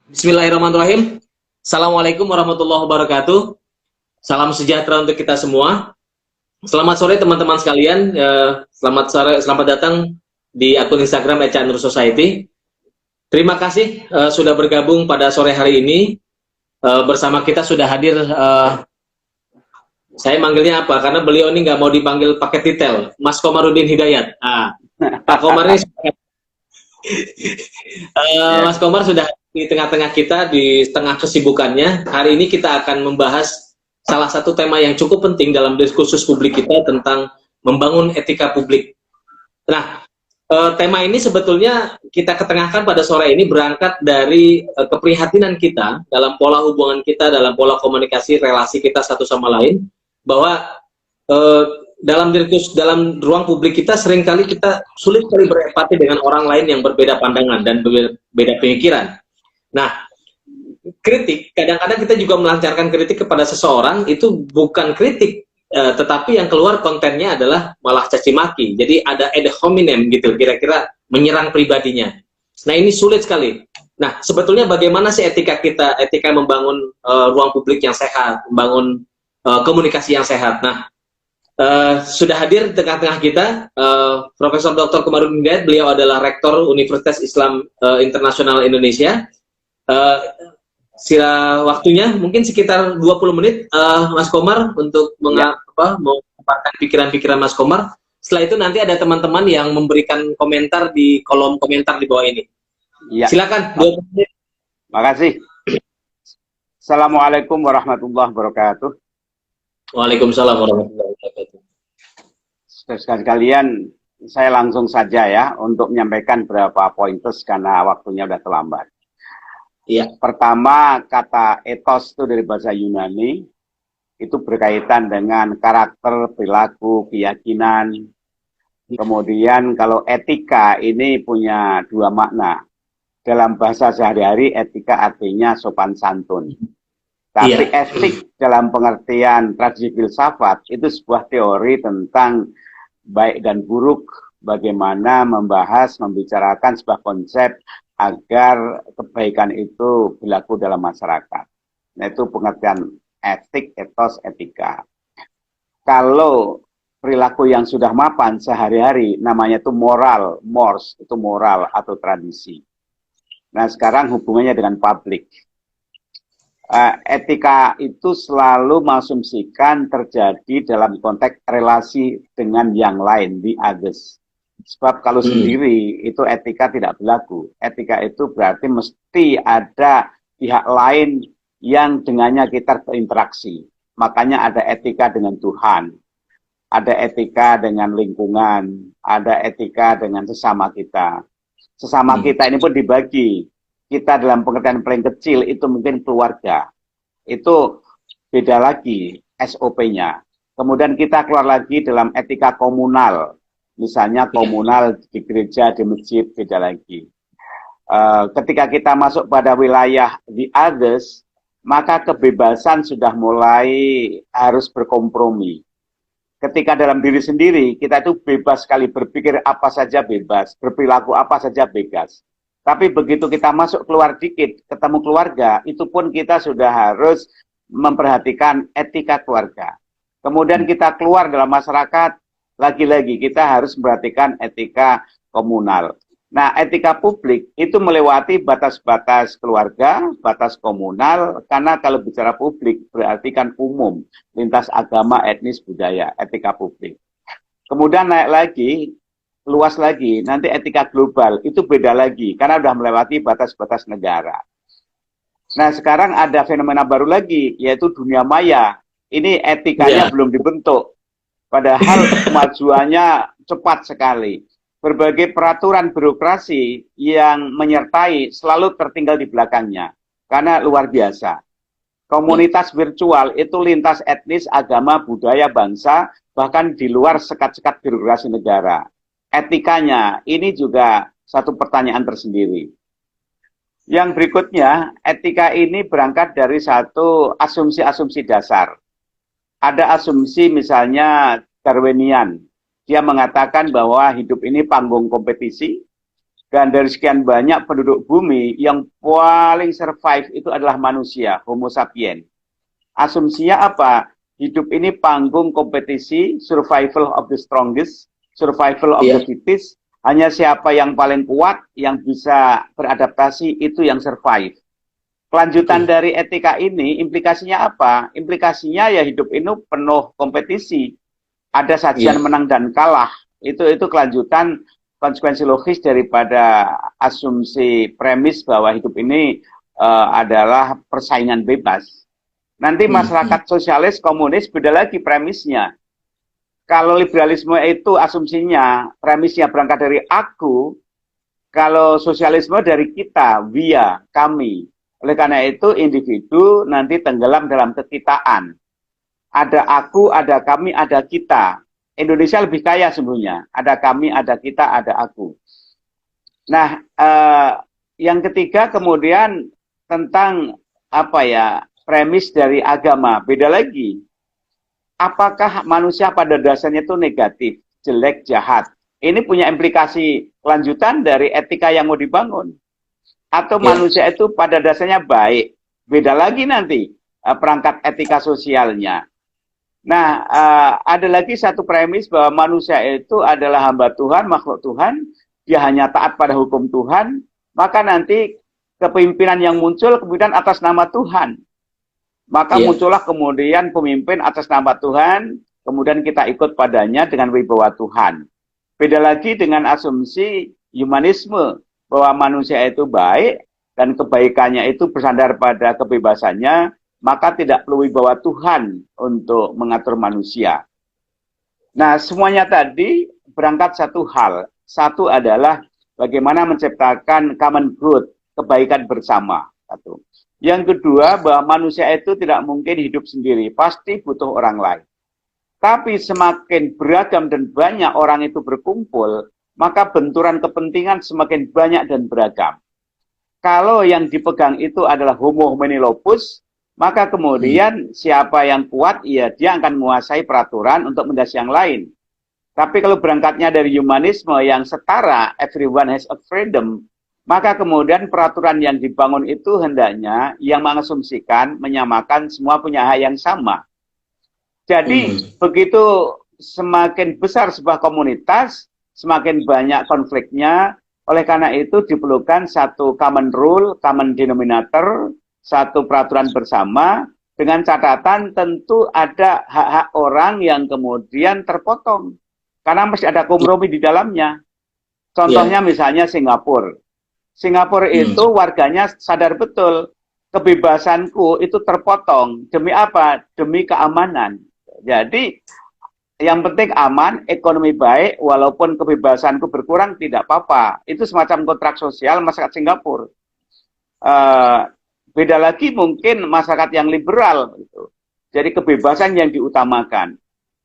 Bismillahirrahmanirrahim. Assalamualaikum warahmatullahi wabarakatuh. Salam sejahtera untuk kita semua. Selamat sore teman-teman sekalian. Selamat sore, selamat datang di akun Instagram @canur society. Terima kasih sudah bergabung pada sore hari ini. Bersama kita sudah hadir. Saya manggilnya apa? Karena beliau ini nggak mau dipanggil pakai titel. Mas Komarudin Hidayat. Pak Komar ini Mas Komar sudah di tengah-tengah kita, di tengah kesibukannya. Hari ini kita akan membahas salah satu tema yang cukup penting dalam diskursus publik kita tentang membangun etika publik. Nah, tema ini sebetulnya kita ketengahkan pada sore ini berangkat dari keprihatinan kita dalam pola hubungan kita, dalam pola komunikasi relasi kita satu sama lain, bahwa dalam ruang publik kita seringkali kita sulit sekali berempati dengan orang lain yang berbeda pandangan dan berbeda pemikiran. Nah, kritik, kadang-kadang kita juga melancarkan kritik kepada seseorang, itu bukan kritik, tetapi yang keluar kontennya adalah malah caci maki. Jadi ada ad hominem gitu, kira-kira menyerang pribadinya. Nah, ini sulit sekali. Nah, sebetulnya bagaimana sih etika kita, etika membangun ruang publik yang sehat, membangun komunikasi yang sehat. Nah, sudah hadir di tengah-tengah kita Profesor Dr. Komarudin Hidayat. Beliau adalah Rektor Universitas Islam Internasional Indonesia. Sila waktunya mungkin sekitar 20 menit Mas Komar untuk memaparkan pikiran-pikiran Mas Komar. Setelah itu nanti ada teman-teman yang memberikan komentar di kolom komentar di bawah ini. Ya. Silakan 20 menit. Makasih. Assalamualaikum warahmatullahi wabarakatuh. Waalaikumsalam warahmatullahi wabarakatuh. Sekalian, saya langsung saja ya untuk menyampaikan beberapa pointers karena waktunya udah terlambat. Ya. Pertama, kata ethos itu dari bahasa Yunani, itu berkaitan dengan karakter, perilaku, keyakinan. Kemudian kalau etika ini punya dua makna. Dalam bahasa sehari-hari, etika artinya sopan santun. Tapi etik dalam pengertian tradisi filsafat itu sebuah teori tentang baik dan buruk, bagaimana membicarakan sebuah konsep agar kebaikan itu berlaku dalam masyarakat. Nah, itu pengertian etik, etos, etika. Kalau perilaku yang sudah mapan sehari-hari, namanya itu moral, mores, itu moral atau tradisi. Nah, sekarang hubungannya dengan publik. Etika itu selalu mengasumsikan terjadi dalam konteks relasi dengan yang lain, the others. Sebab kalau sendiri itu etika tidak berlaku. Etika itu berarti mesti ada pihak lain yang dengannya kita berinteraksi. Makanya ada etika dengan Tuhan, ada etika dengan lingkungan, ada etika dengan sesama kita. Sesama kita ini pun dibagi. Kita dalam pengertian paling kecil itu mungkin keluarga. Itu beda lagi SOP-nya. Kemudian kita keluar lagi dalam etika komunal. Misalnya komunal di gereja, di masjid, beda lagi. Ketika kita masuk pada wilayah the others, maka kebebasan sudah mulai harus berkompromi. Ketika dalam diri sendiri, kita itu bebas sekali berpikir apa saja bebas, berperilaku apa saja bebas. Tapi begitu kita masuk keluar dikit, ketemu keluarga, itu pun kita sudah harus memperhatikan etika keluarga. Kemudian kita keluar dalam masyarakat, lagi-lagi kita harus memperhatikan etika komunal. Nah, etika publik itu melewati batas-batas keluarga, batas komunal, karena kalau bicara publik berarti kan umum, lintas agama, etnis, budaya, etika publik. Kemudian naik lagi, luas lagi, nanti etika global, itu beda lagi, karena sudah melewati batas-batas negara. Nah, sekarang ada fenomena baru lagi, yaitu dunia maya. Ini etikanya belum dibentuk. Padahal kemajuannya cepat sekali. Berbagai peraturan birokrasi yang menyertai selalu tertinggal di belakangnya. Karena luar biasa. Komunitas virtual itu lintas etnis, agama, budaya, bangsa, bahkan di luar sekat-sekat birokrasi negara. Etikanya, ini juga satu pertanyaan tersendiri. Yang berikutnya, etika ini berangkat dari satu asumsi-asumsi dasar. Ada asumsi misalnya Darwinian. Dia mengatakan bahwa hidup ini panggung kompetisi, Dan dari sekian banyak penduduk bumi, yang paling survive itu adalah manusia, Homo sapiens. Asumsinya apa? Hidup ini panggung kompetisi, survival of the strongest, survival of the fittest. Hanya siapa yang paling kuat, yang bisa beradaptasi, itu yang survive. Kelanjutan dari etika ini, implikasinya apa? Implikasinya ya hidup ini penuh kompetisi. Ada sajian menang dan kalah. Itu kelanjutan konsekuensi logis daripada asumsi premis bahwa hidup ini adalah persaingan bebas. Nanti masyarakat sosialis, komunis beda lagi premisnya. Kalau liberalisme itu asumsinya, premisnya berangkat dari aku, kalau sosialisme dari kita, via, kami. Oleh karena itu individu nanti tenggelam dalam kekitaan. Ada aku, ada kami, ada kita. Indonesia lebih kaya sebenarnya. Ada kami, ada kita, ada aku. Nah, yang ketiga kemudian tentang premis dari agama. Beda lagi. Apakah manusia pada dasarnya itu negatif, jelek, jahat? Ini punya implikasi lanjutan dari etika yang mau dibangun. Atau manusia itu pada dasarnya baik. Beda lagi nanti perangkat etika sosialnya. Nah, ada lagi satu premis bahwa manusia itu adalah hamba Tuhan, makhluk Tuhan, dia hanya taat pada hukum Tuhan, maka nanti kepemimpinan yang muncul kemudian atas nama Tuhan. Maka muncullah kemudian pemimpin atas nama Tuhan, kemudian kita ikut padanya dengan wibawa Tuhan. Beda lagi dengan asumsi humanisme, bahwa manusia itu baik, dan kebaikannya itu bersandar pada kebebasannya, maka tidak perlu wibawa Tuhan untuk mengatur manusia. Nah, semuanya tadi berangkat satu hal. Satu adalah bagaimana menciptakan common good, kebaikan bersama. Satu. Yang kedua, bahwa manusia itu tidak mungkin hidup sendiri, pasti butuh orang lain. Tapi semakin beragam dan banyak orang itu berkumpul, maka benturan kepentingan semakin banyak dan beragam. Kalau yang dipegang itu adalah homo homini lupus, maka kemudian siapa yang kuat, ya dia akan menguasai peraturan untuk mendasar yang lain. Tapi kalau berangkatnya dari humanisme yang setara, everyone has a freedom, maka kemudian peraturan yang dibangun itu hendaknya yang mengasumsikan, menyamakan semua punya hak yang sama. Jadi begitu semakin besar sebuah komunitas, semakin banyak konfliknya. Oleh karena itu diperlukan satu common rule, common denominator, satu peraturan bersama, dengan catatan tentu ada hak-hak orang yang kemudian terpotong. Karena mesti ada kompromi di dalamnya. Contohnya misalnya Singapura. Singapura itu warganya sadar betul, kebebasanku itu terpotong. Demi apa? Demi keamanan. Jadi yang penting aman, ekonomi baik, walaupun kebebasanku berkurang tidak apa-apa. Itu semacam kontrak sosial masyarakat Singapura. Beda lagi mungkin masyarakat yang liberal. Gitu. Jadi kebebasan yang diutamakan.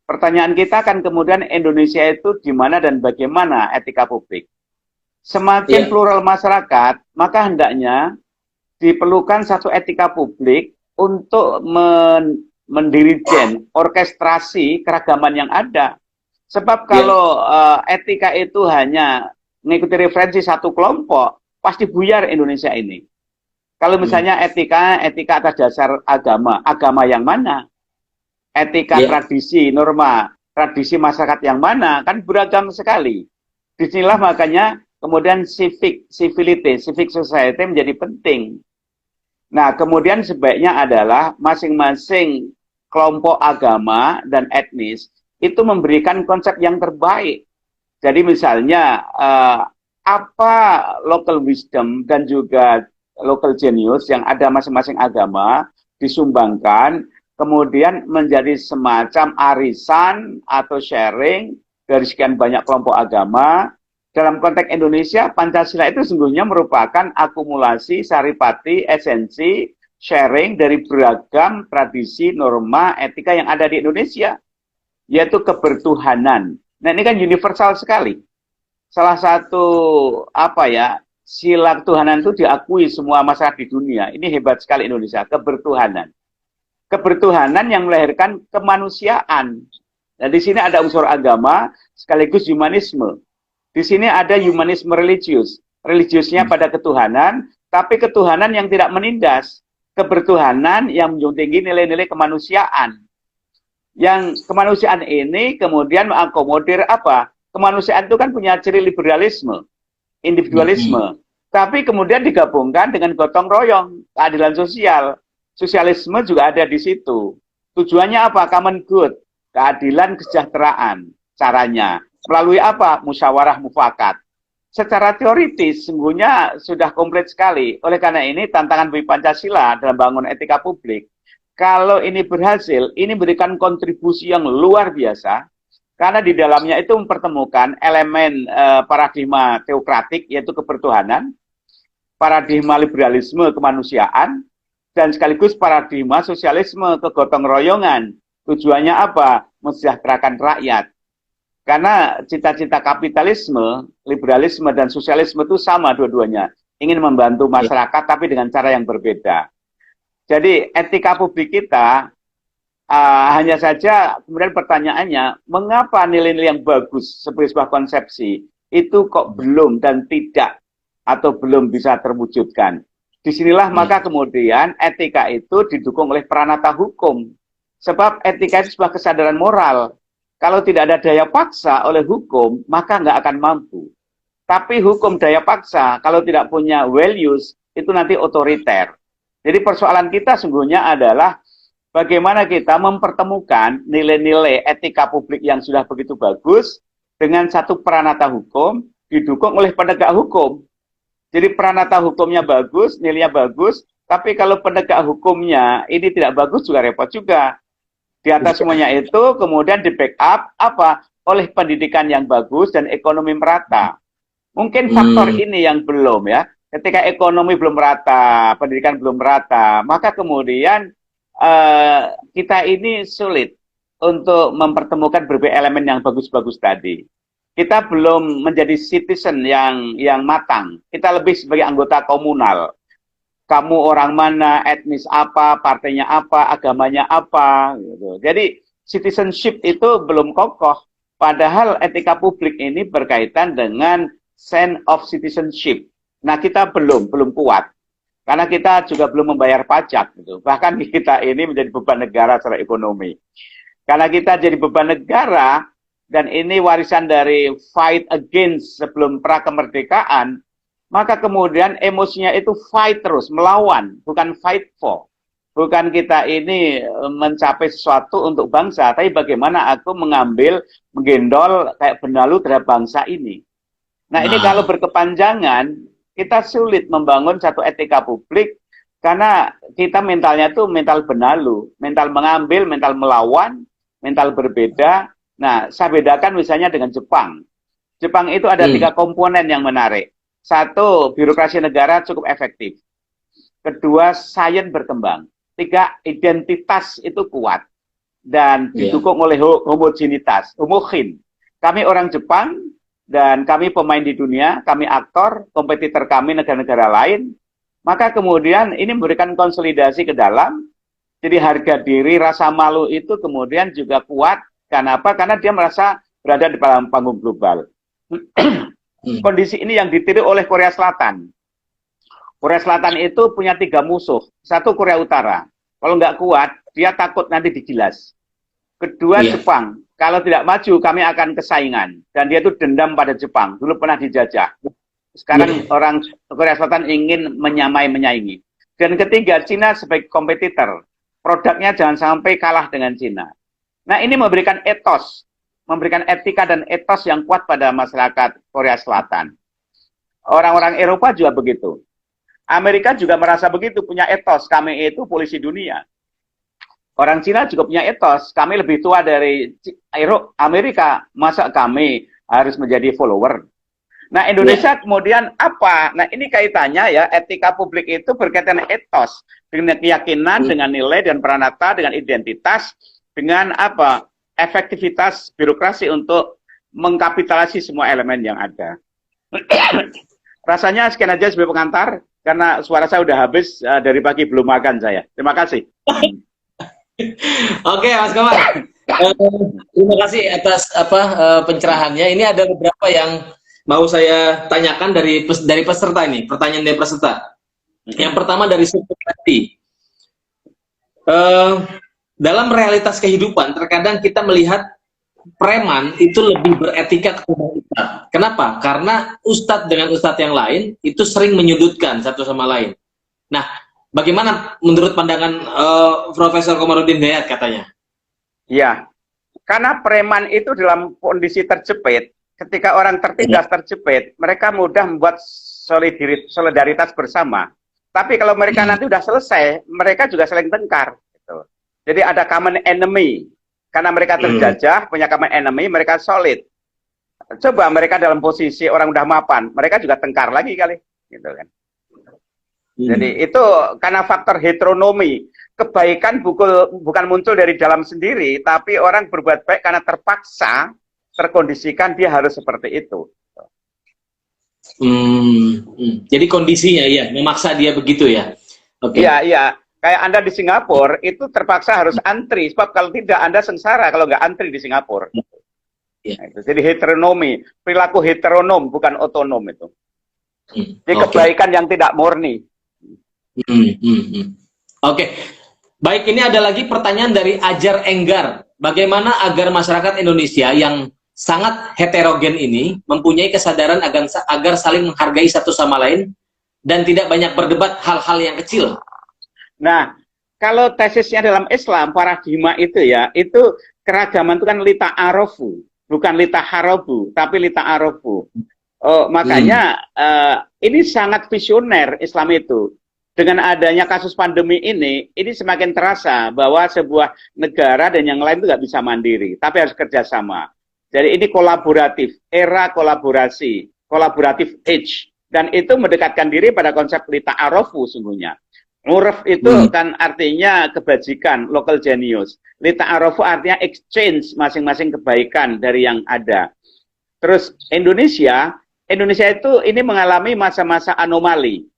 Pertanyaan kita kan kemudian Indonesia itu di mana dan bagaimana etika publik. Semakin plural masyarakat, maka hendaknya diperlukan satu etika publik untuk mendirijen, orkestrasi keragaman yang ada. Sebab kalau etika itu hanya mengikuti referensi satu kelompok, pasti buyar Indonesia ini. Kalau misalnya etika atas dasar agama yang mana? Etika tradisi, norma, tradisi masyarakat yang mana? Kan beragam sekali. Disinilah makanya kemudian civic society menjadi penting. Nah, kemudian sebaiknya adalah masing-masing kelompok agama dan etnis itu memberikan konsep yang terbaik. Jadi misalnya apa local wisdom dan juga local genius yang ada masing-masing agama disumbangkan, kemudian menjadi semacam arisan atau sharing dari sekian banyak kelompok agama. Dalam konteks Indonesia, Pancasila itu sesungguhnya merupakan akumulasi saripati, esensi, sharing dari beragam tradisi, norma, etika yang ada di Indonesia, yaitu kebertuhanan. Nah, ini kan universal sekali. Salah satu sila ketuhanan itu diakui semua masyarakat di dunia. Ini hebat sekali Indonesia, kebertuhanan. Kebertuhanan yang melahirkan kemanusiaan. Nah, di sini ada unsur agama sekaligus humanisme. Di sini ada humanisme religius. religiusnya pada ketuhanan, tapi ketuhanan yang tidak menindas, kebertuhanan yang menjunjung tinggi nilai-nilai kemanusiaan. Yang kemanusiaan ini kemudian mengakomodir apa? Kemanusiaan itu kan punya ciri liberalisme, individualisme, tapi kemudian digabungkan dengan gotong royong, keadilan sosial. Sosialisme juga ada di situ. Tujuannya apa? Common good, keadilan, kesejahteraan. Caranya melalui apa? Musyawarah mufakat. Secara teoritis sungguhnya sudah komplit sekali. Oleh karena ini tantangan bagi Pancasila dalam bangun etika publik, kalau ini berhasil, ini memberikan kontribusi yang luar biasa, karena di dalamnya itu mempertemukan elemen paradigma teokratik, yaitu kebertuhanan, paradigma liberalisme kemanusiaan, dan sekaligus paradigma sosialisme kegotong royongan. Tujuannya apa? Mensejahterakan rakyat. Karena cita-cita kapitalisme, liberalisme, dan sosialisme itu sama dua-duanya. Ingin membantu masyarakat tapi dengan cara yang berbeda. Jadi etika publik kita hanya saja kemudian pertanyaannya, mengapa nilai-nilai yang bagus sebagai sebuah konsepsi itu kok belum dan tidak atau belum bisa terwujudkan? Disinilah maka kemudian etika itu didukung oleh peranata hukum. Sebab etika itu sebuah kesadaran moral. Kalau tidak ada daya paksa oleh hukum, maka nggak akan mampu. Tapi hukum daya paksa, kalau tidak punya values, itu nanti otoriter. Jadi persoalan kita sungguhnya adalah bagaimana kita mempertemukan nilai-nilai etika publik yang sudah begitu bagus dengan satu peranata hukum didukung oleh penegak hukum. Jadi peranata hukumnya bagus, nilainya bagus, tapi kalau penegak hukumnya ini tidak bagus juga repot juga. Di atas semuanya itu kemudian di backup apa? Oleh pendidikan yang bagus dan ekonomi merata. Mungkin faktor ini yang belum ya. Ketika ekonomi belum merata, pendidikan belum merata, maka kemudian kita ini sulit untuk mempertemukan berbagai elemen yang bagus-bagus tadi. Kita belum menjadi citizen yang matang. Kita lebih sebagai anggota komunal. Kamu orang mana, etnis apa, partainya apa, agamanya apa. Gitu. Jadi citizenship itu belum kokoh. Padahal etika publik ini berkaitan dengan sense of citizenship. Nah kita belum kuat. Karena kita juga belum membayar pajak. Gitu. Bahkan kita ini menjadi beban negara secara ekonomi. Karena kita jadi beban negara, dan ini warisan dari fight against sebelum pra kemerdekaan, maka kemudian emosinya itu fight terus, melawan, bukan fight for. Bukan kita ini mencapai sesuatu untuk bangsa, tapi bagaimana aku menggendol kayak benalu terhadap bangsa ini. Nah ini kalau berkepanjangan, kita sulit membangun satu etika publik, karena kita mentalnya itu mental benalu, mental mengambil, mental melawan, mental berbeda. Nah, saya bedakan misalnya dengan Jepang. Jepang itu ada 3 komponen yang menarik. 1, birokrasi negara cukup efektif. Kedua, sains berkembang. 3, identitas itu kuat. Dan didukung oleh homogenitas, homogen. Kami orang Jepang, dan kami pemain di dunia, kami aktor, kompetitor kami negara-negara lain. Maka kemudian ini memberikan konsolidasi ke dalam. Jadi harga diri, rasa malu itu kemudian juga kuat. Kenapa? Karena dia merasa berada di dalam panggung global. Kondisi ini yang ditiru oleh Korea Selatan. Korea Selatan itu punya 3 musuh. 1 Korea Utara. Kalau nggak kuat, dia takut nanti digilas. Kedua Jepang. Kalau tidak maju, kami akan kesaingan. Dan dia itu dendam pada Jepang. Dulu pernah dijajah. Sekarang orang Korea Selatan ingin menyaingi. Dan ketiga, Cina sebagai kompetitor. Produknya jangan sampai kalah dengan Cina. Nah ini memberikan etos, memberikan etika dan etos yang kuat pada masyarakat Korea Selatan. Orang-orang Eropa juga begitu. Amerika juga merasa begitu, punya etos, kami itu polisi dunia. Orang Cina juga punya etos, kami lebih tua dari Amerika, masa kami harus menjadi follower. Nah Indonesia kemudian apa? Nah ini kaitannya ya, etika publik itu berkaitan dengan etos, dengan keyakinan, dengan nilai dan peranata, dengan identitas, dengan apa? Efektivitas birokrasi untuk mengkapitalisasi semua elemen yang ada. Rasanya sekian aja sebagai pengantar, karena suara saya udah habis, dari pagi belum makan saya. Terima kasih. Oke, Mas Komar. Terima kasih atas pencerahannya. Ini ada beberapa yang mau saya tanyakan dari peserta ini, pertanyaan dari peserta. Yang pertama dari Supriyati. Dalam realitas kehidupan, terkadang kita melihat preman itu lebih beretika ketimbang ustadz. Kenapa? Karena ustadz dengan ustadz yang lain itu sering menyudutkan satu sama lain. Nah, bagaimana menurut pandangan Profesor Komarudin Hidayat katanya? Ya, karena preman itu dalam kondisi terjepit, ketika orang tertindas terjepit, mereka mudah membuat solidaritas bersama. Tapi kalau mereka nanti udah selesai, mereka juga saling tengkar. Gitu. Jadi ada common enemy. Karena mereka terjajah, punya common enemy, mereka solid. Coba mereka dalam posisi orang udah mapan, mereka juga tengkar lagi kali. Gitu kan. Jadi itu karena faktor heteronomi. Kebaikan bukan muncul dari dalam sendiri, tapi orang berbuat baik karena terpaksa, terkondisikan dia harus seperti itu. Jadi kondisinya ya, memaksa dia begitu ya. Oke. Iya, iya. Kayak Anda di Singapura, itu terpaksa harus antri. Sebab kalau tidak, Anda sengsara kalau nggak antri di Singapura. Ya. Nah, jadi heteronomi. Perilaku heteronom, bukan otonom itu. Jadi kebaikan yang tidak murni. Oke. Baik, ini ada lagi pertanyaan dari Ajar Enggar. Bagaimana agar masyarakat Indonesia yang sangat heterogen ini mempunyai kesadaran agar saling menghargai satu sama lain dan tidak banyak berdebat hal-hal yang kecil? Nah, kalau tesisnya dalam Islam, paradigma itu ya, itu keragaman itu kan lita arofu, bukan lita harobu, tapi lita arofu. Makanya ini sangat visioner Islam itu. Dengan adanya kasus pandemi ini semakin terasa bahwa sebuah negara dan yang lain itu nggak bisa mandiri, tapi harus kerjasama. Jadi ini kolaboratif, era kolaborasi, kolaboratif age. Dan itu mendekatkan diri pada konsep lita arofu sungguhnya. Uruf itu kan artinya kebajikan, local genius. Lita arofu artinya exchange masing-masing kebaikan dari yang ada. Terus Indonesia itu ini mengalami masa-masa anomali,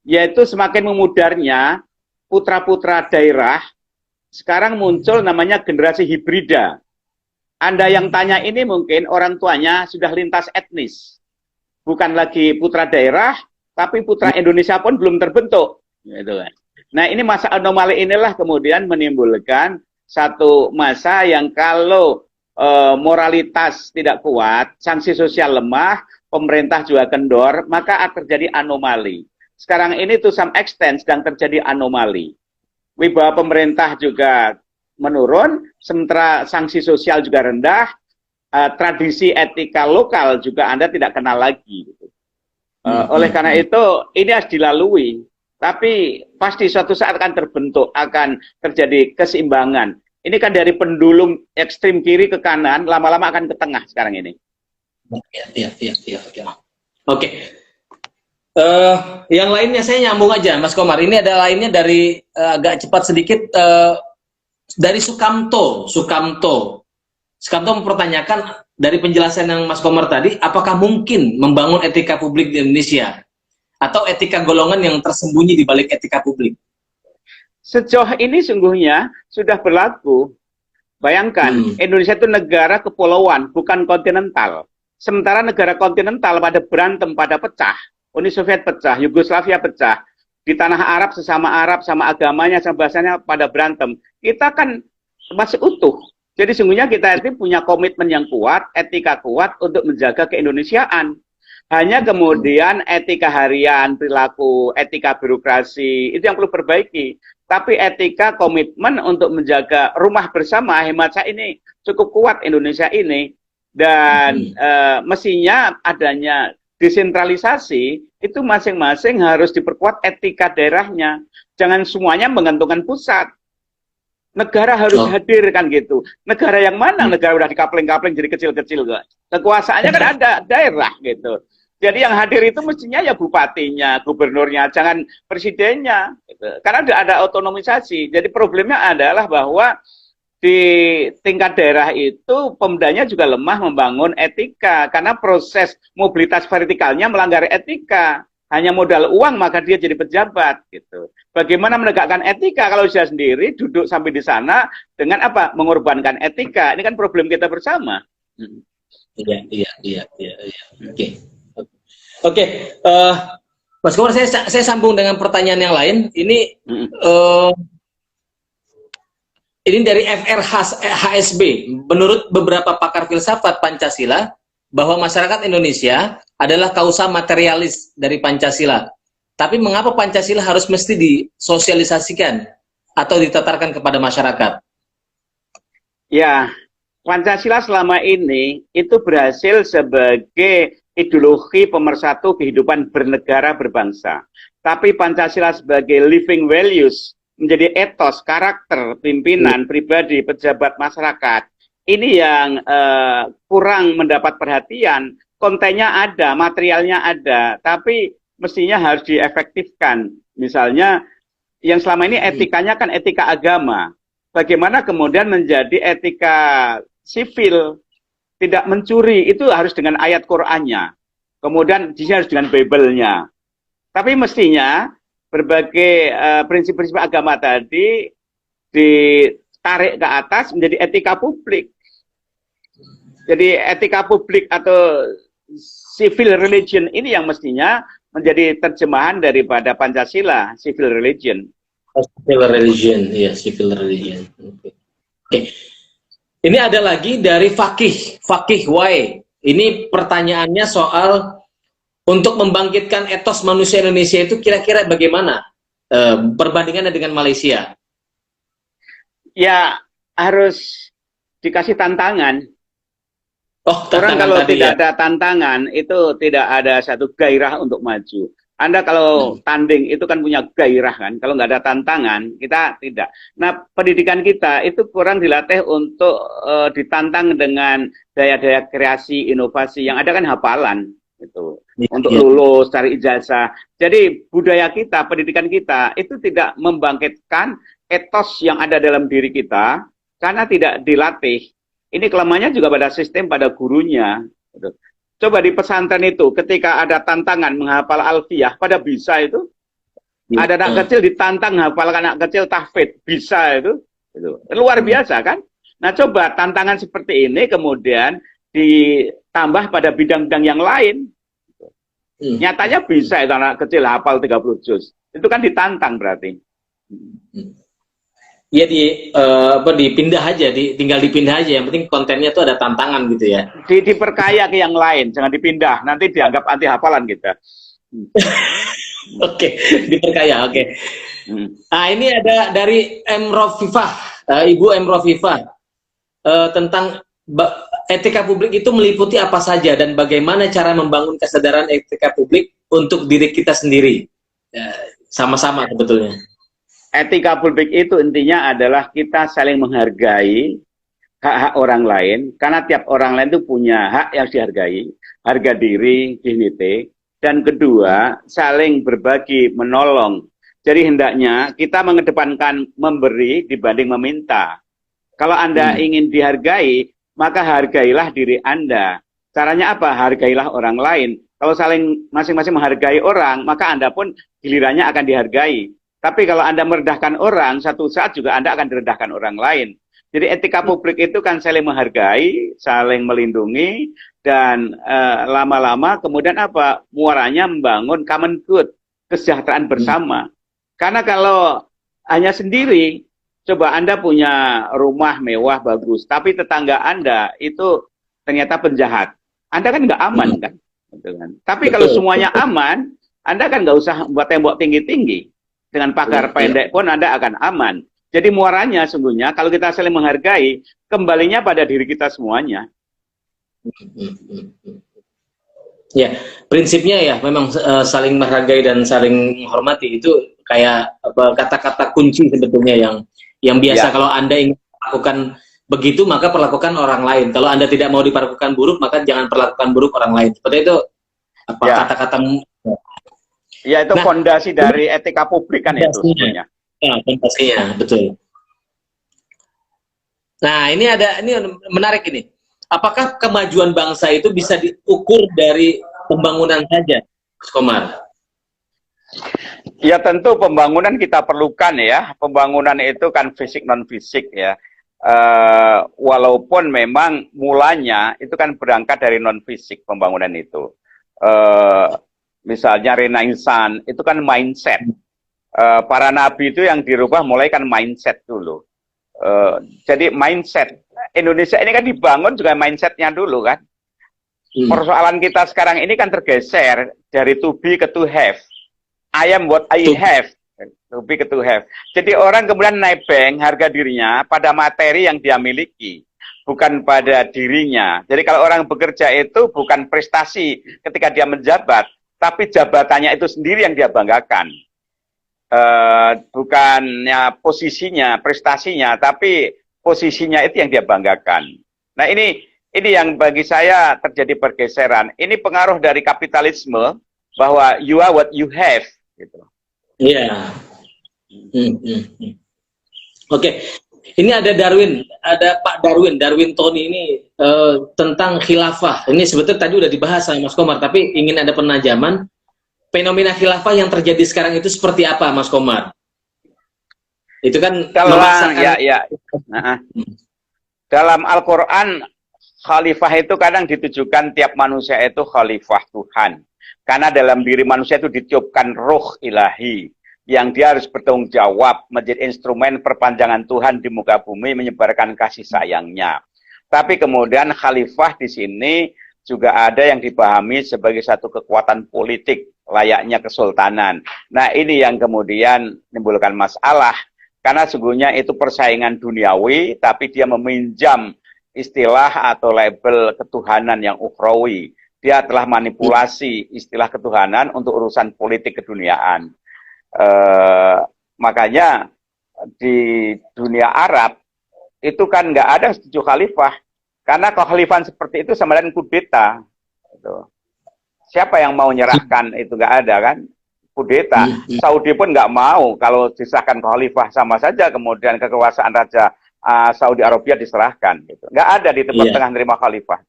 yaitu semakin memudarnya putra-putra daerah. Sekarang muncul namanya generasi hibrida. Anda yang tanya ini mungkin orang tuanya sudah lintas etnis. Bukan lagi putra daerah, tapi putra Indonesia pun belum terbentuk. Gitu kan. Nah ini masa anomali inilah kemudian menimbulkan satu masa yang kalau moralitas tidak kuat, sanksi sosial lemah, pemerintah juga kendor, maka akan terjadi anomali. Sekarang ini to some extent sedang terjadi anomali. Wibawa pemerintah juga menurun, sementara sanksi sosial juga rendah, tradisi etika lokal juga Anda tidak kenal lagi. Gitu. Oleh karena itu ini harus dilalui. Tapi pasti suatu saat akan terbentuk, akan terjadi keseimbangan. Ini kan dari pendulum ekstrim kiri ke kanan, lama-lama akan ke tengah sekarang ini. Iya. Oke. Yang lainnya saya nyambung aja, Mas Komar. Ini ada lainnya dari agak cepat sedikit dari Sukamto mempertanyakan dari penjelasan yang Mas Komar tadi, apakah mungkin membangun etika publik di Indonesia? Atau etika golongan yang tersembunyi di balik etika publik? Sejauh ini sungguhnya sudah berlaku. Bayangkan, Indonesia itu negara kepulauan, bukan kontinental. Sementara negara kontinental pada berantem, pada pecah. Uni Soviet pecah, Yugoslavia pecah. Di tanah Arab, sesama Arab, sama agamanya, sama bahasanya pada berantem. Kita kan masih utuh. Jadi sungguhnya kita itu punya komitmen yang kuat, etika kuat untuk menjaga keindonesiaan. Hanya kemudian etika harian, perilaku, etika birokrasi, itu yang perlu perbaiki. Tapi etika komitmen untuk menjaga rumah bersama, hemat saya ini cukup kuat Indonesia ini. Dan mestinya adanya desentralisasi, itu masing-masing harus diperkuat etika daerahnya. Jangan semuanya menggantungkan pusat. Negara harus hadir kan gitu. Negara yang mana? Negara udah dikapling-kapling jadi kecil-kecil kok. Kekuasaannya kan ada daerah gitu. Jadi yang hadir itu mestinya ya bupatinya, gubernurnya, jangan presidennya. Gitu. Karena ada otonomisasi. Jadi problemnya adalah bahwa di tingkat daerah itu pemdanya juga lemah membangun etika. Karena proses mobilitas vertikalnya melanggar etika. Hanya modal uang maka dia jadi pejabat. Gitu. Bagaimana menegakkan etika kalau dia sendiri duduk sampai di sana dengan apa? Mengorbankan etika. Ini kan problem kita bersama. Iya, iya, iya, iya, iya. Oke. Oke, Mas Komar, saya sambung dengan pertanyaan yang lain. Eh, ini dari HSB. Menurut beberapa pakar filsafat Pancasila, bahwa masyarakat Indonesia adalah kausa materialis dari Pancasila. Tapi mengapa Pancasila harus mesti disosialisasikan atau ditatarkan kepada masyarakat? Ya, Pancasila selama ini itu berhasil sebagai ideologi pemersatu kehidupan bernegara berbangsa. Tapi Pancasila sebagai living values menjadi etos, karakter, pimpinan, pribadi, pejabat masyarakat. Ini yang kurang mendapat perhatian. Kontennya ada, materialnya ada, tapi mestinya harus diefektifkan. Misalnya, yang selama ini etikanya kan etika agama. Bagaimana kemudian menjadi etika sipil, tidak mencuri, itu harus dengan ayat Qur'annya. Kemudian dia harus dengan Bible-nya. Tapi mestinya berbagai prinsip-prinsip agama tadi ditarik ke atas menjadi etika publik. Jadi etika publik atau civil religion ini yang mestinya menjadi terjemahan daripada Pancasila, civil religion. Civil religion, ya, civil religion. Oke. Ini ada lagi dari Fakih Y. Ini pertanyaannya soal untuk membangkitkan etos manusia Indonesia itu kira-kira bagaimana perbandingannya dengan Malaysia? Ya, harus dikasih tantangan. Orang kalau tidak ada tantangan, itu tidak ada satu gairah untuk maju. Anda kalau tanding itu kan punya gairah kan, kalau nggak ada tantangan, kita tidak. Nah, pendidikan kita itu kurang dilatih untuk ditantang dengan daya-daya kreasi, inovasi. Yang ada kan hafalan, gitu. Untuk lulus, cari ijazah. Jadi budaya kita, pendidikan kita, itu tidak membangkitkan etos yang ada dalam diri kita, karena tidak dilatih. Ini kelemahannya juga pada sistem, pada gurunya. Gitu. Coba di pesantren itu, ketika ada tantangan menghafal alfiyah, pada bisa itu. Ada anak kecil ditantang hafal anak kecil tahfidz, bisa itu. Luar biasa kan? Nah coba tantangan seperti ini kemudian ditambah pada bidang-bidang yang lain. Nyatanya bisa itu anak kecil hafal 30 juz. Itu kan ditantang berarti. Ya dipindah aja, tinggal dipindah aja. Yang penting kontennya tuh ada tantangan gitu ya. Diperkaya ke yang lain, jangan dipindah. Nanti dianggap anti hafalan kita. Oke, diperkaya. Oke. Nah ini ada dari M. Rofifah, Ibu M. Rofifah, tentang etika publik itu meliputi apa saja dan bagaimana cara membangun kesadaran etika publik untuk diri kita sendiri. Sama-sama sebetulnya. Etika publik itu intinya adalah kita saling menghargai hak-hak orang lain, karena tiap orang lain itu punya hak yang dihargai, harga diri, dignity, dan kedua, saling berbagi, menolong. Jadi hendaknya kita mengedepankan memberi dibanding meminta. Kalau Anda ingin dihargai, maka hargailah diri Anda. Caranya apa? Hargailah orang lain. Kalau saling masing-masing menghargai orang, maka Anda pun gilirannya akan dihargai. Tapi kalau Anda merendahkan orang, satu saat juga Anda akan direndahkan orang lain. Jadi etika publik itu kan saling menghargai, saling melindungi, dan lama-lama kemudian apa? Muaranya membangun common good, kesejahteraan bersama. Karena kalau hanya sendiri, coba Anda punya rumah mewah, bagus, tapi tetangga Anda itu ternyata penjahat. Anda kan nggak aman kan? Tapi kalau semuanya aman, Anda kan nggak usah buat tembok tinggi-tinggi. Dengan pagar pendek pun Anda akan aman. Jadi muaranya sungguhnya kalau kita saling menghargai, kembalinya pada diri kita semuanya. Ya, prinsipnya ya memang saling menghargai dan saling menghormati itu kayak kata-kata kunci sebetulnya yang biasa. Kalau Anda ingin melakukan begitu, maka perlakukan orang lain. Kalau Anda tidak mau diperlakukan buruk, maka jangan perlakukan buruk orang lain. Seperti itu kata-kata. Ya, itu fondasi dari etika publik kan itu sebenarnya. Ya, fondasinya, betul. Nah, ini menarik ini. Apakah kemajuan bangsa itu bisa diukur dari pembangunan saja, Mas Komar? Ya, tentu pembangunan kita perlukan ya. Pembangunan itu kan fisik non fisik ya. Walaupun memang mulanya itu kan berangkat dari non fisik pembangunan itu. Misalnya Renaissance itu kan mindset. Para nabi itu yang dirubah mulai kan mindset dulu. Jadi mindset Indonesia ini kan dibangun juga mindsetnya dulu kan. Persoalan kita sekarang ini kan tergeser dari to be ke to have. I am what I have. To be to have. Jadi orang kemudian nebeng harga dirinya pada materi yang dia miliki, bukan pada dirinya. Jadi kalau orang bekerja itu bukan prestasi ketika dia menjabat, tapi jabatannya itu sendiri yang dia banggakan. Bukannya posisinya, prestasinya, tapi posisinya itu yang dia banggakan. Nah ini yang bagi saya terjadi pergeseran. Ini pengaruh dari kapitalisme bahwa you are what you have. Gitu. Iya. Oke. Ini ada Darwin, ada Pak Darwin Tony ini tentang khilafah. Ini sebetulnya tadi udah dibahas sama Mas Komar, tapi ingin ada penajaman. Fenomena khilafah yang terjadi sekarang itu seperti apa, Mas Komar? Itu kan memaksakan. Dalam Al-Quran, khalifah itu kadang ditujukan tiap manusia itu khalifah Tuhan. Karena dalam diri manusia itu ditiupkan ruh ilahi. Yang dia harus bertanggung jawab, menjadi instrumen perpanjangan Tuhan di muka bumi, menyebarkan kasih sayangnya. Tapi kemudian khalifah di sini juga ada yang dipahami sebagai satu kekuatan politik, layaknya kesultanan. Nah ini yang kemudian menimbulkan masalah. Karena sesungguhnya itu persaingan duniawi, tapi dia meminjam istilah atau label ketuhanan yang ukhrawi. Dia telah manipulasi istilah ketuhanan untuk urusan politik keduniaan. Makanya di dunia Arab itu kan nggak ada yang setuju khalifah. Karena kekhalifahan seperti itu sama dengan kudeta. Gitu. Siapa yang mau nyerahkan itu nggak ada kan? Kudeta. Saudi pun nggak mau kalau disahkan khalifah, sama saja kemudian kekuasaan Raja Saudi Arabia diserahkan. Gitu. Nggak ada di Timur Tengah nerima khalifah.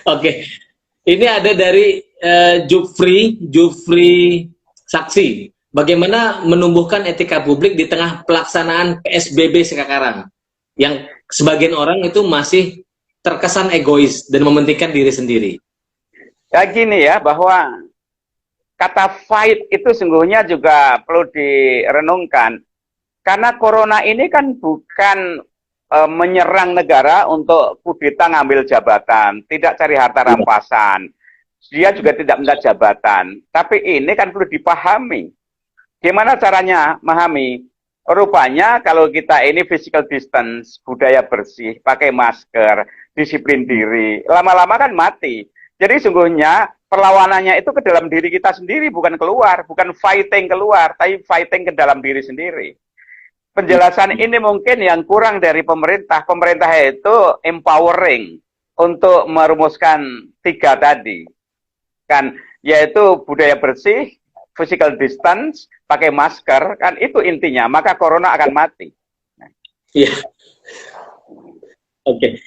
Oke. Ini ada dari Jufri Saksi. Bagaimana menumbuhkan etika publik di tengah pelaksanaan PSBB sekarang? Yang sebagian orang itu masih terkesan egois dan mementingkan diri sendiri. Ya gini ya, bahwa kata fight itu sungguhnya juga perlu direnungkan. Karena corona ini kan bukan menyerang negara untuk kudeta ngambil jabatan, tidak cari harta rampasan. Dia juga tidak minta jabatan. Tapi ini kan perlu dipahami. Gimana caranya memahami? Rupanya kalau kita ini physical distance, budaya bersih, pakai masker, disiplin diri, lama-lama kan mati. Jadi sungguhnya perlawanannya itu ke dalam diri kita sendiri, bukan keluar, bukan fighting keluar, tapi fighting ke dalam diri sendiri. Penjelasan ini mungkin yang kurang dari pemerintah. Pemerintah itu empowering untuk merumuskan 3 tadi. Kan, yaitu budaya bersih, physical distance, pakai masker, kan itu intinya. Maka corona akan mati. Iya. Oke.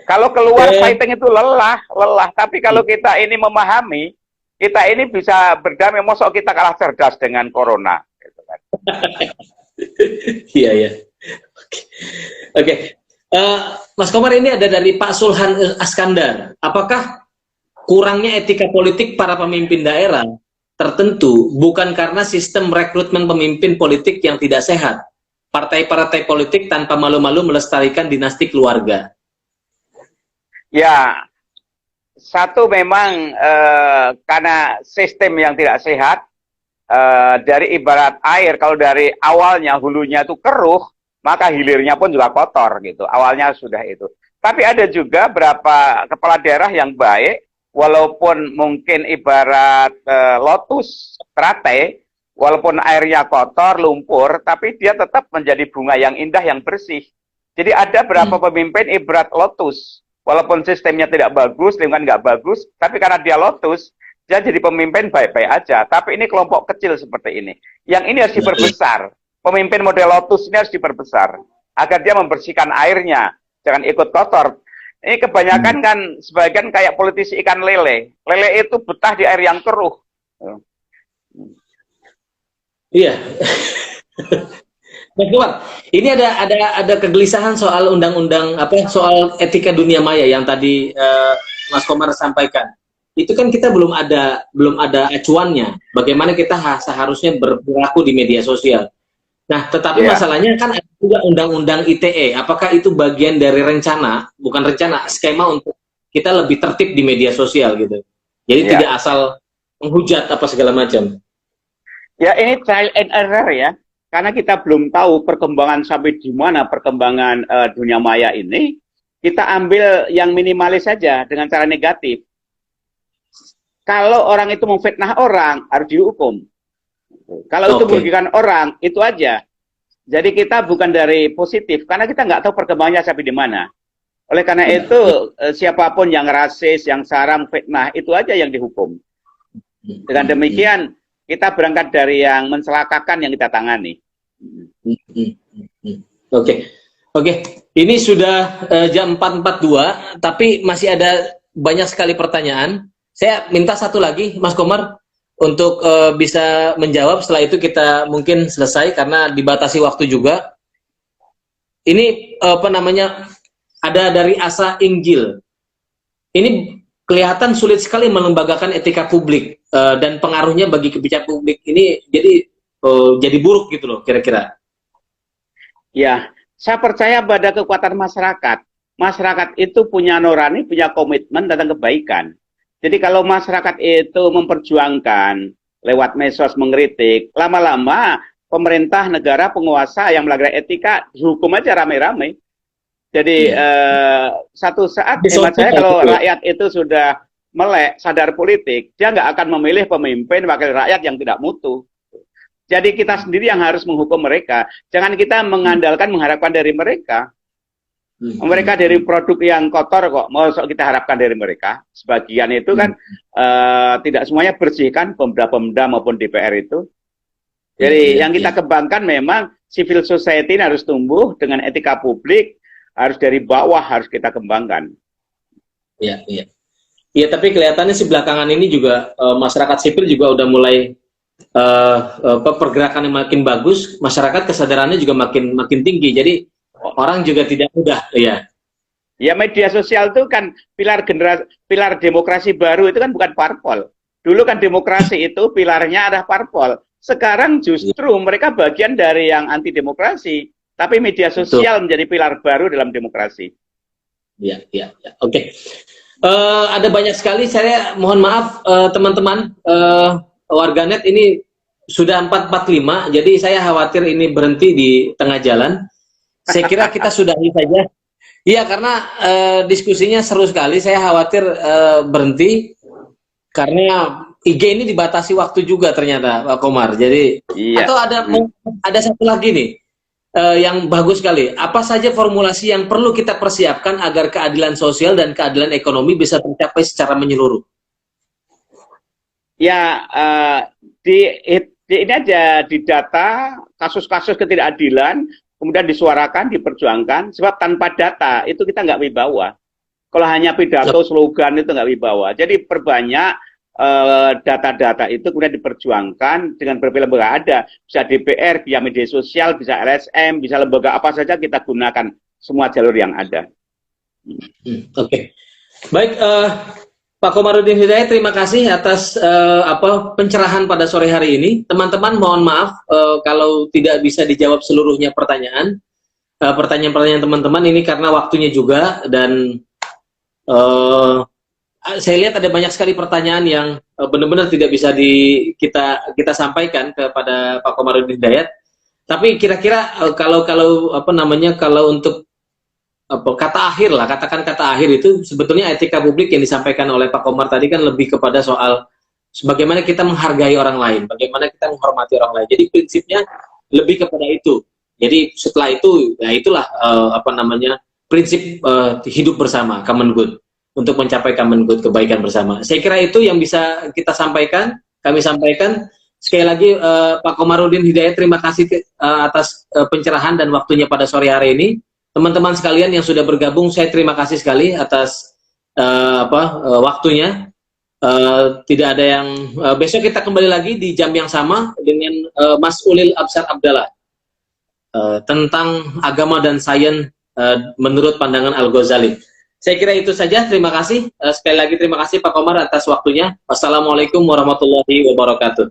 Kalau keluar fighting itu lelah. Tapi kalau kita ini memahami, kita ini bisa berdamai. Mosok kita kalah cerdas dengan corona. Gitu kan. Iya, iya. Oke. Mas Komar, ini ada dari Pak Sulhan Askandar. Apakah kurangnya etika politik para pemimpin daerah tertentu bukan karena sistem rekrutmen pemimpin politik yang tidak sehat? Partai-partai politik tanpa malu-malu melestarikan dinasti keluarga. Ya, satu memang karena sistem yang tidak sehat. Dari ibarat air, kalau dari awalnya hulunya itu keruh, maka hilirnya pun juga kotor gitu. Awalnya sudah itu. Tapi ada juga beberapa kepala daerah yang baik, walaupun mungkin ibarat lotus teratai, walaupun airnya kotor, lumpur, tapi dia tetap menjadi bunga yang indah, yang bersih. Jadi ada beberapa pemimpin ibarat lotus, walaupun sistemnya tidak bagus, lingkungan nggak bagus, tapi karena dia lotus, dia jadi pemimpin baik-baik aja. Tapi ini kelompok kecil seperti ini. Yang ini harus diperbesar. Pemimpin model lotus ini harus diperbesar. Agar dia membersihkan airnya. Jangan ikut kotor. Ini kebanyakan kan sebagian kayak politisi ikan lele. Lele itu betah di air yang keruh. Iya. Mas Komar, ini ada kegelisahan soal undang-undang soal etika dunia maya yang tadi Mas Komar sampaikan. Itu kan kita belum ada acuannya. Bagaimana kita seharusnya berperilaku di media sosial. Nah, tetapi masalahnya kan ada juga undang-undang ITE. Apakah itu bagian dari skema untuk kita lebih tertib di media sosial gitu. Jadi tidak asal menghujat apa segala macam. Ya, ini trial and error ya. Karena kita belum tahu perkembangan sampai di mana perkembangan dunia maya ini, kita ambil yang minimalis saja dengan cara negatif. Kalau orang itu memfitnah orang, harus dihukum. Kalau itu merugikan orang, itu aja. Jadi kita bukan dari positif, karena kita nggak tahu perkembangannya sampai di mana. Oleh karena itu, siapapun yang rasis, yang sara, fitnah, itu aja yang dihukum. Dengan demikian, kita berangkat dari yang mencelakakan yang kita tangani. Oke. Ini sudah jam 4.42, tapi masih ada banyak sekali pertanyaan. Saya minta satu lagi, Mas Komar, untuk bisa menjawab. Setelah itu kita mungkin selesai karena dibatasi waktu juga. Ini ada dari Asa Inggil. Ini kelihatan sulit sekali melembagakan etika publik dan pengaruhnya bagi kebijakan publik ini jadi buruk gitu loh kira-kira. Ya, saya percaya pada kekuatan masyarakat. Masyarakat itu punya nurani, punya komitmen tentang kebaikan. Jadi kalau masyarakat itu memperjuangkan lewat medsos mengkritik, lama-lama pemerintah, negara, penguasa yang melanggar etika dihukum aja rame-rame. Jadi satu saat hemat saya kalau rakyat itu sudah melek, sadar politik, dia nggak akan memilih pemimpin wakil rakyat yang tidak mutu. Jadi kita sendiri yang harus menghukum mereka. Jangan kita mengharapkan dari mereka. Mereka dari produk yang kotor kok, mau kita harapkan dari mereka. Sebagian itu kan tidak semuanya bersih kan, pemda-pemda maupun DPR itu. Jadi yang kita kembangkan memang civil society harus tumbuh dengan etika publik, harus dari bawah harus kita kembangkan. Iya, tapi kelihatannya sih belakangan ini juga masyarakat sipil juga udah mulai pergerakan yang makin bagus, masyarakat kesadarannya juga makin tinggi. Jadi orang juga tidak mudah, ya. Ya, media sosial itu kan pilar demokrasi baru itu kan bukan parpol. Dulu kan demokrasi itu pilarnya ada parpol. Sekarang justru mereka bagian dari yang anti demokrasi. Tapi media sosial menjadi pilar baru dalam demokrasi. Ya. Oke. Ada banyak sekali, saya mohon maaf teman-teman warganet ini sudah 4.45, jadi saya khawatir ini berhenti di tengah jalan. Saya kira kita sudahi saja. Iya, karena diskusinya seru sekali, saya khawatir berhenti karena IG ini dibatasi waktu juga ternyata, Pak Komar. Jadi atau ada satu lagi nih. Yang bagus sekali. Apa saja formulasi yang perlu kita persiapkan agar keadilan sosial dan keadilan ekonomi bisa tercapai secara menyeluruh? Ya, ini aja di data kasus-kasus ketidakadilan, kemudian disuarakan, diperjuangkan. Sebab tanpa data itu kita nggak wibawa. Kalau hanya pidato, slogan itu nggak wibawa. Jadi perbanyak data-data itu kemudian diperjuangkan dengan berbagai lembaga ada, bisa DPR, via media sosial, bisa LSM, bisa lembaga apa saja kita gunakan semua jalur yang ada. Oke. Baik, Pak Komarudin Hidayat, terima kasih atas pencerahan pada sore hari ini. Teman-teman mohon maaf kalau tidak bisa dijawab seluruhnya pertanyaan-pertanyaan teman-teman ini karena waktunya juga, dan saya lihat ada banyak sekali pertanyaan yang benar-benar tidak bisa kita sampaikan kepada Pak Komarudin Hidayat. Tapi kira-kira kalau untuk katakan kata akhir itu sebetulnya etika publik yang disampaikan oleh Pak Komar tadi kan lebih kepada soal bagaimana kita menghargai orang lain, bagaimana kita menghormati orang lain. Jadi prinsipnya lebih kepada itu. Jadi setelah itu, ya itulah prinsip hidup bersama, common good. Untuk mencapai common good, kebaikan bersama. Saya kira itu yang bisa kita sampaikan, kami sampaikan. Sekali lagi Pak Komarudin Hidayat, terima kasih atas pencerahan dan waktunya pada sore hari ini. Teman-teman sekalian yang sudah bergabung, saya terima kasih sekali atas waktunya. Tidak ada yang besok kita kembali lagi di jam yang sama dengan Mas Ulil Absar Abdallah. tentang agama dan sains menurut pandangan Al-Ghazali. Saya kira itu saja. Terima kasih. Sekali lagi terima kasih Pak Komar atas waktunya. Wassalamualaikum warahmatullahi wabarakatuh.